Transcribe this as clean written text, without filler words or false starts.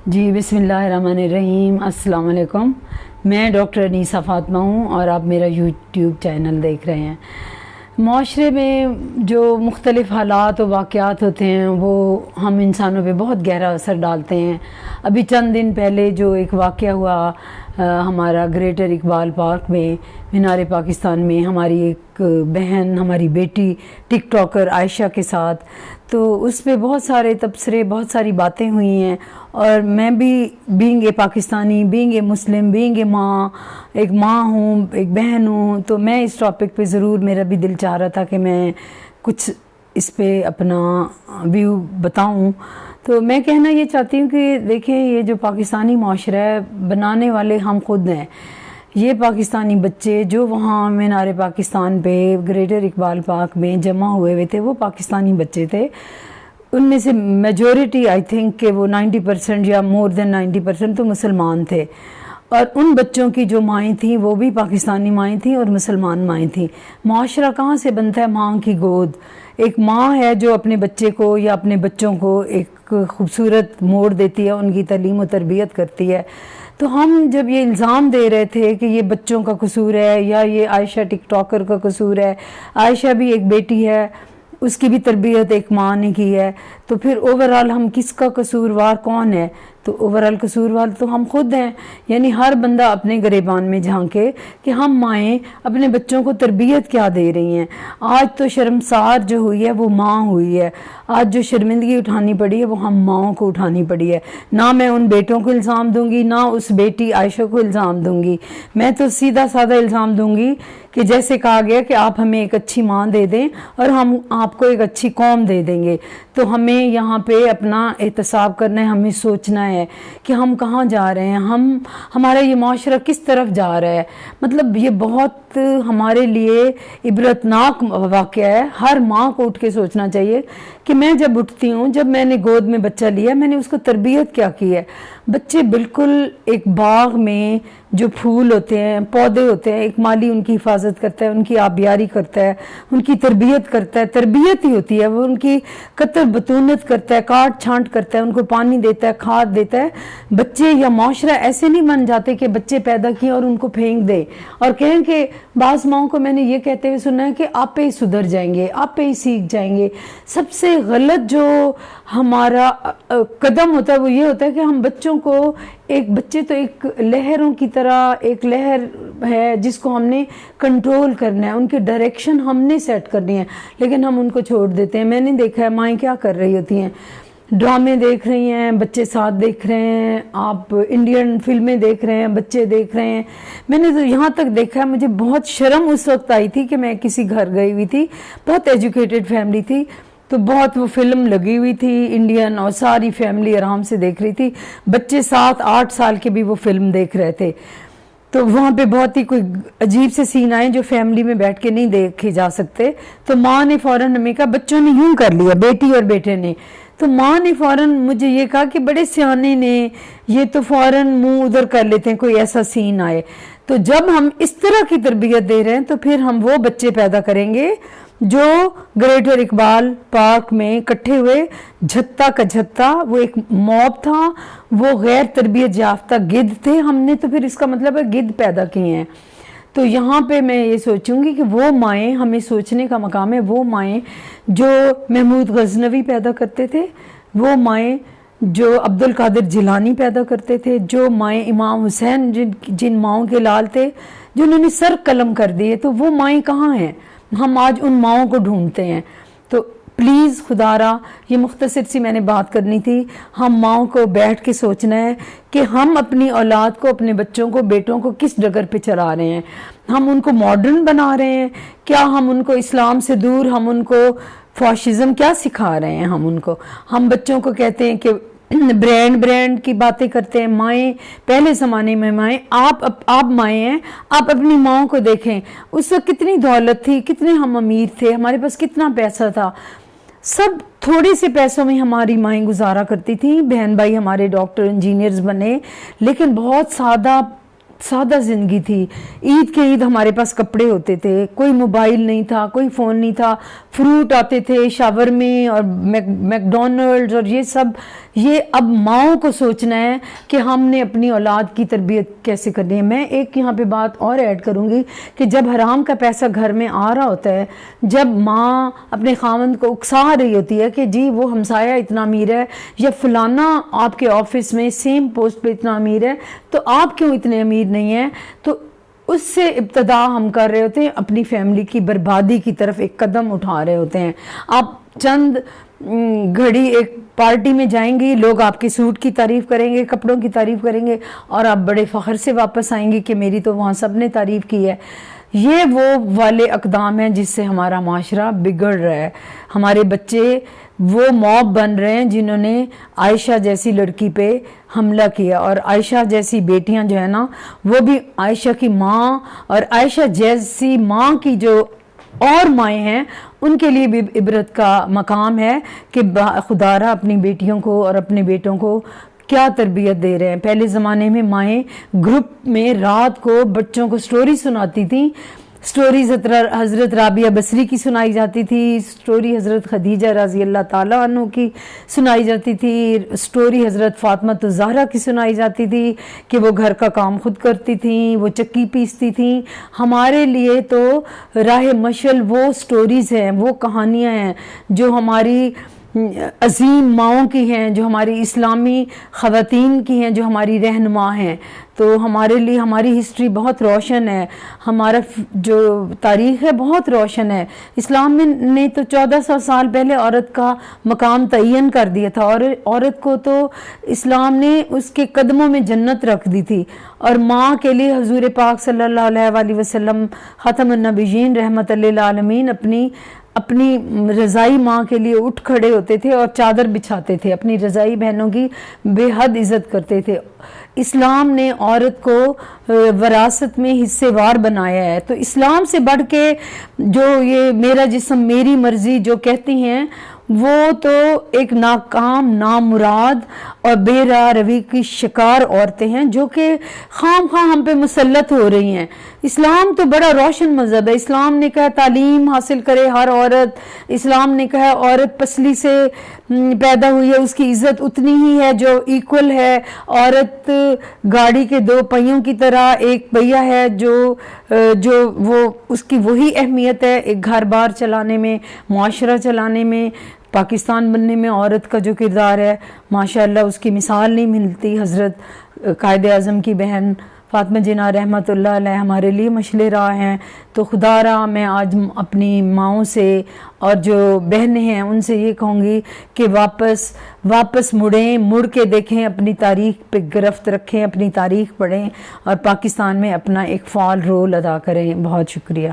جی बिस्मिल्लाहिर्रहमानिर्रहीम अस्सलाम वालेकुम। मैं डॉक्टर अनीसा फ़ातिमा हूँ और आप मेरा यूट्यूब चैनल देख रहे हैं। माशरे में जो मुख्तलिफ़ हालात और वाक़यात होते हैं वो हम इंसानों पे बहुत गहरा असर डालते हैं। अभी चंद दिन पहले जो एक वाक़या हुआ हमारा ग्रेटर इकबाल पार्क में मीनार पाकिस्तान में हमारी एक बहन, हमारी बेटी टिकटॉकर आयशा के साथ, तो उस पे बहुत सारे तबसरे, बहुत सारी बातें हुई हैं। और मैं भी being a Pakistani, being a Muslim, being a माँ, एक माँ हूँ, एक बहन हूँ, तो मैं इस टॉपिक पे ज़रूर, मेरा भी दिल चाह रहा था कि मैं कुछ इस पे अपना व्यू बताऊँ। तो मैं कहना ये चाहती हूँ कि देखें, ये जो पाकिस्तानी माशरा है, बनाने वाले हम खुद हैं। ये पाकिस्तानी बच्चे जो वहाँ मीनार पाकिस्तान पे ग्रेटर इकबाल पार्क में जमा हुए थे, वो पाकिस्तानी बच्चे थे। उनमें से मेजॉरिटी आई थिंक कि वो 90% या मोर देन 90% तो मुसलमान थे। और उन बच्चों की जो माएँ थीं वो भी पाकिस्तानी माएँ थीं और मुसलमान माएँ थीं। माशरा कहाँ से बनता है? माँ की गोद। एक माँ है जो अपने बच्चे को या अपने बच्चों को एक खूबसूरत मोड़ देती है, उनकी तालीम और तरबियत करती है। तो हम जब ये इल्ज़ाम दे रहे थे कि ये बच्चों का कसूर है या ये आयशा टिकटॉकर का कसूर है, आयशा भी एक बेटी है, उसकी भी तरबियत एक माँ ने की है, तो फिर ओवरऑल हम किसका कसूरवार कौन है? तो ओवरऑल कसूरवार तो हम खुद हैं। यानी हर बंदा अपने गिरेबान में झांके कि हम माएँ अपने बच्चों को तरबियत क्या दे रही हैं। आज तो शर्मसार जो हुई है वो माँ हुई है। आज जो शर्मिंदगी उठानी पड़ी है वो हम माँओं को उठानी पड़ी है। ना मैं उन बेटों को इल्ज़ाम दूंगी, ना उस बेटी आयशा को इल्ज़ाम दूंगी। मैं तो सीधा साधा इल्ज़ाम दूंगी कि जैसे कहा गया कि आप हमें एक अच्छी माँ दे दें और हम आपको एक अच्छी कौम दे देंगे। तो हमें यहाँ पे अपना एहतसाब करना है, हमें सोचना है कि हम कहाँ जा रहे हैं, हमारा ये माशरा किस तरफ जा रहा है। मतलब ये बहुत हमारे लिए इबरतनाक वाक़या है। हर माँ को उठ के सोचना चाहिए कि मैं जब उठती हूँ, जब मैंने गोद में बच्चा लिया, मैंने उसको तरबियत क्या की है। बच्चे बिल्कुल एक बाग में जो फूल होते हैं, पौधे होते हैं, एक माली उनकी हिफाजत करता है, उनकी आबियारी करता है, उनकी तरबियत करता है। तरबियत ही होती है, वो उनकी कतर बतूनत करता है, काट छांट करता है, उनको पानी देता है, खाद देता है। बच्चे या माशरा ऐसे नहीं बन जाते कि बच्चे पैदा किए और उनको फेंक दे और कहें कि बाज़ माओं को मैंने ये कहते हुए सुना है कि आप पे ही सुधर जाएंगे, आप पे ही सीख जाएंगे। सबसे गलत जो हमारा कदम होता है वो ये होता है कि हम बच्चों को, एक बच्चे तो एक लहरों की तरह, एक लहर है जिसको हमने कंट्रोल करना है, उनकी डायरेक्शन हमने सेट करनी है, लेकिन हम उनको छोड़ देते हैं। मैंने देखा है माएँ क्या कर रही होती हैं, ड्रामे देख रही हैं, बच्चे साथ देख रहे हैं, आप इंडियन फिल्में देख रहे हैं, बच्चे देख रहे हैं। मैंने तो यहाँ तक देखा है, मुझे बहुत शर्म उस वक्त आई थी कि मैं किसी घर गई हुई थी, बहुत एजुकेटेड फैमिली थी, तो बहुत वो फिल्म लगी हुई थी इंडियन और सारी फैमिली आराम से देख रही थी। बच्चे 7-8 साल के भी वो फिल्म देख रहे थे। तो वहाँ पे बहुत ही कोई अजीब से सीन आए जो फैमिली में बैठ के नहीं देखे जा सकते। तो माँ ने फौरन हमें कहा, बच्चों ने यूं कर लिया, बेटी और बेटे ने, तो माँ ने फौरन मुझे ये कहा कि बड़े सियाने ने, ये तो फौरन मुंह उधर कर लेते हैं कोई ऐसा सीन आए। तो जब हम इस तरह की तरबियत दे रहे हैं तो फिर हम वो बच्चे पैदा करेंगे जो ग्रेटर इकबाल पार्क में इकट्ठे हुए, झत्ता का झत्ता, वो एक मॉब था, वो गैर तरबियत याफ्ता गिद्ध थे। हमने तो फिर इसका मतलब है गिद्ध पैदा किए हैं। तो यहाँ पे मैं ये सोचूंगी कि वो माएँ, हमें सोचने का मकाम है, वो माएँ जो महमूद गजनवी पैदा करते थे, वो माएँ जो अब्दुल कादिर जिलानी पैदा करते थे, जो माएँ इमाम हुसैन जिन माओं के लाल थे जिन्होंने सर कलम कर दिए, तो वो माएँ कहाँ हैं? हम आज उन माओं को ढूंढते हैं। तो प्लीज़ खुदारा, ये मुख्तसर सी मैंने बात करनी थी। हम माओं को बैठ के सोचना है कि हम अपनी औलाद को, अपने बच्चों को, बेटों को किस डगर पे चला रहे हैं। हम उनको मॉडर्न बना रहे हैं क्या? हम उनको इस्लाम से दूर, हम उनको फाशिज्म क्या सिखा रहे हैं? हम बच्चों को कहते हैं कि ब्रांड की बातें करते हैं। माएँ, पहले ज़माने में माएँ, आप माएँ हैं, आप अपनी माओं को देखें, उस वक्त कितनी दौलत थी, कितने हम अमीर थे, हमारे पास कितना पैसा था, सब थोड़े से पैसों में हमारी माएँ गुजारा करती थी। बहन भाई हमारे डॉक्टर इंजीनियर्स बने, लेकिन बहुत सादा ज़िंदगी थी। ईद के ईद हमारे पास कपड़े होते थे, कोई मोबाइल नहीं था, कोई फ़ोन नहीं था, फ्रूट आते थे शावर में और मैकडोनल्ड्स और ये सब یہ اب ماؤں کو سوچنا ہے کہ ہم نے اپنی اولاد کی تربیت کیسے کرنی ہے. میں ایک یہاں پہ بات اور ایڈ کروں گی کہ جب حرام کا پیسہ گھر میں آ رہا ہوتا ہے، جب ماں اپنے خاوند کو اکسا رہی ہوتی ہے کہ جی وہ ہمسایہ اتنا امیر ہے یا فلانا آپ کے آفس میں سیم پوسٹ پہ اتنا امیر ہے تو آپ کیوں اتنے امیر نہیں ہیں، تو اس سے ابتدا ہم کر رہے ہوتے ہیں اپنی فیملی کی بربادی کی طرف ایک قدم اٹھا رہے ہوتے ہیں. آپ چند گھڑی ایک پارٹی میں جائیں گی، لوگ آپ کے سوٹ کی تعریف کریں گے، کپڑوں کی تعریف کریں گے، اور آپ بڑے فخر سے واپس آئیں گے کہ میری تو وہاں سب نے تعریف کی ہے. یہ وہ والے اقدام ہیں جس سے ہمارا معاشرہ بگڑ رہا ہے. ہمارے بچے وہ موب بن رہے ہیں جنہوں نے عائشہ جیسی لڑکی پہ حملہ کیا، اور عائشہ جیسی بیٹیاں جو ہے نا وہ بھی عائشہ کی ماں اور عائشہ جیسی ماں کی جو اور مائیں ہیں ان کے لیے بھی عبرت کا مقام ہے کہ خدا را اپنی بیٹیوں کو اور اپنے بیٹوں کو کیا تربیت دے رہے ہیں. پہلے زمانے میں مائیں گروپ میں رات کو بچوں کو سٹوری سناتی تھیں. سٹوریز حضرت رابعہ بصری کی سنائی جاتی تھی، سٹوری حضرت خدیجہ رضی اللہ تعالیٰ عنہ کی سنائی جاتی تھی، سٹوری حضرت فاطمہ الزہرا کی سنائی جاتی تھی کہ وہ گھر کا کام خود کرتی تھیں، وہ چکی پیستی تھیں. ہمارے لیے تو راہ مشعل وہ سٹوریز ہیں، وہ کہانیاں ہیں جو ہماری عظیم ماؤں کی ہیں، جو ہماری اسلامی خواتین کی ہیں، جو ہماری رہنما ہیں. تو ہمارے لیے ہماری ہسٹری بہت روشن ہے، ہمارا جو تاریخ ہے بہت روشن ہے. اسلام نے تو 1400 سال پہلے عورت کا مقام تعین کر دیا تھا، اور عورت کو تو اسلام نے اس کے قدموں میں جنت رکھ دی تھی. اور ماں کے لیے حضور پاک صلی اللہ علیہ وآلہ وسلم خاتم النبیین رحمت للعالمین اپنی رضائی ماں کے لیے اٹھ کھڑے ہوتے تھے اور چادر بچھاتے تھے، اپنی رضائی بہنوں کی بے حد عزت کرتے تھے. اسلام نے عورت کو وراثت میں حصے وار بنایا ہے. تو اسلام سے بڑھ کے جو یہ میرا جسم میری مرضی جو کہتی ہیں وہ تو ایک ناکام نامراد اور بے راہ روی کی شکار عورتیں ہیں جو کہ خام خواہ ہم پہ مسلط ہو رہی ہیں. اسلام تو بڑا روشن مذہب ہے. اسلام نے کہا تعلیم حاصل کرے ہر عورت. اسلام نے کہا عورت پسلی سے پیدا ہوئی ہے، اس کی عزت اتنی ہی ہے جو ایکول ہے. عورت گاڑی کے 2 پہیوں کی طرح ایک پہیا ہے جو وہ اس کی وہی اہمیت ہے ایک گھر بار چلانے میں، معاشرہ چلانے میں. پاکستان بننے میں عورت کا جو کردار ہے ماشاءاللہ اس کی مثال نہیں ملتی. حضرت قائد اعظم کی بہن فاطمہ جناح رحمت اللہ علیہ ہمارے لیے مشعل راہ ہیں. تو خدا را میں آج اپنی ماؤں سے اور جو بہنیں ہیں ان سے یہ کہوں گی کہ واپس مڑیں، مڑ کے دیکھیں، اپنی تاریخ پہ گرفت رکھیں، اپنی تاریخ پڑھیں اور پاکستان میں اپنا ایک فعال رول ادا کریں. بہت شکریہ.